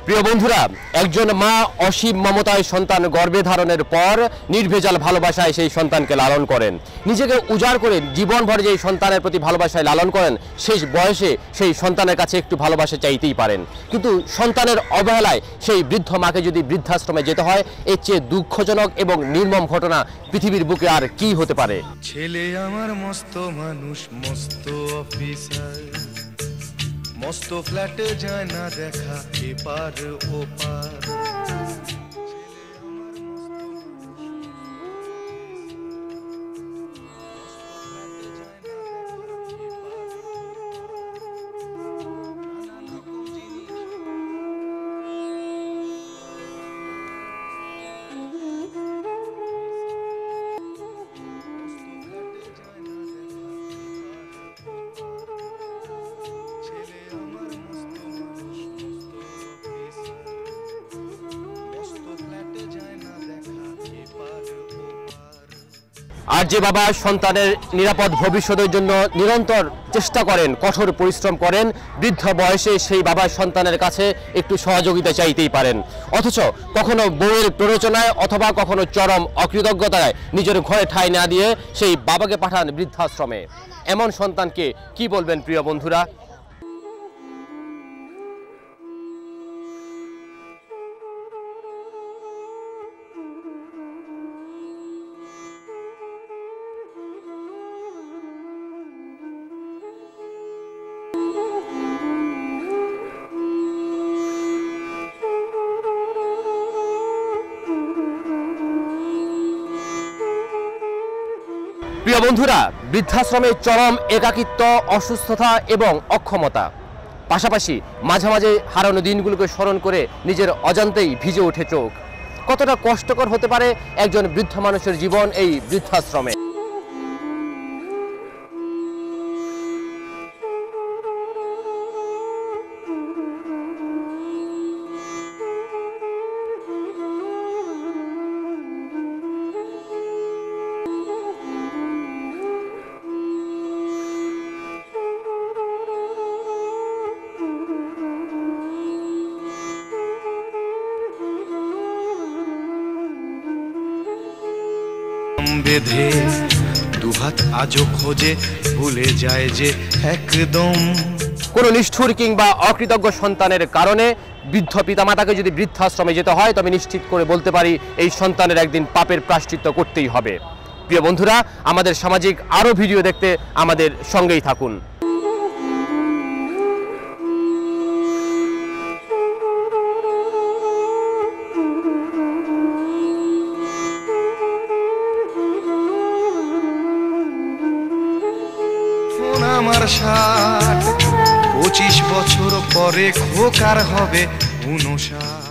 প্রিয় বন্ধুরা, একজন মা অসীম মমতায় সন্তান গর্ভে ধারণের পর নির্ভেজাল ভালোবাসায় সেই সন্তানকে লালন করেন। নিজেকে উজাড় করে জীবনভর যেই সন্তানের প্রতি ভালোবাসায় লালন করেন, শেষ বয়সে সেই সন্তানের কাছে একটু ভালোবাসা চাইতেই পারেন। কিন্তু সন্তানের অবহেলায় সেই বৃদ্ধ মাকে যদি বৃদ্ধাশ্রমে যেতে হয়, এর চেয়ে দুঃখজনক এবং নির্মম ঘটনা পৃথিবীর বুকে আর কি হতে পারে। ছেলে আমার মস্ত মানুষ, মস্ত অফিসার, মস্ত ফ্ল্যাটে যায় না দেখা এপার ওপার। আর যে বাবা সন্তানের নিরাপদ ভবিষ্যতের জন্য নিরন্তর চেষ্টা করেন, কঠোর পরিশ্রম করেন, বৃদ্ধ বয়সে সেই বাবা সন্তানের কাছে একটু সহযোগিতা চাইতেই পারেন, অথচ কখনো বউয়ের প্ররোচনায় অথবা কখনো চরম অকৃতজ্ঞতায় নিজের ঘরে ঠাঁই না দিয়ে সেই বাবাকে পাঠান বৃদ্ধাশ্রমে। এমন সন্তানকে কি বলবেন প্রিয় বন্ধুরা? প্রিয় বন্ধুরা, বৃদ্ধাশ্রমে চরম একাকিত্ব, অসুস্থতা এবং অক্ষমতা, পাশাপাশি মাঝে মাঝে হারানো দিনগুলোকে স্মরণ করে নিজের অজান্তেই ভিজে ওঠে চোখ। কতটা কষ্টকর হতে পারে একজন বৃদ্ধ মানুষের জীবন এই বৃদ্ধাশ্রমে। বেঁধে দুহাত আজও খোঁজে, ভুলে যায় যে একদম। কোনো নিষ্ঠুর কিংবা অকৃতজ্ঞ সন্তানের কারণে বৃদ্ধ পিতামাতাকে যদি বৃদ্ধাশ্রমে যেতে হয়, তবে নিশ্চিত করে বলতে পারি এই সন্তানের একদিন পাপের প্রায়শ্চিত্ত করতেই হবে। প্রিয় বন্ধুরা, আমাদের সামাজিক আরও ভিডিও দেখতে আমাদের সঙ্গেই থাকুন। আমার 60, 25 বছর পরে খোকার হবে 59।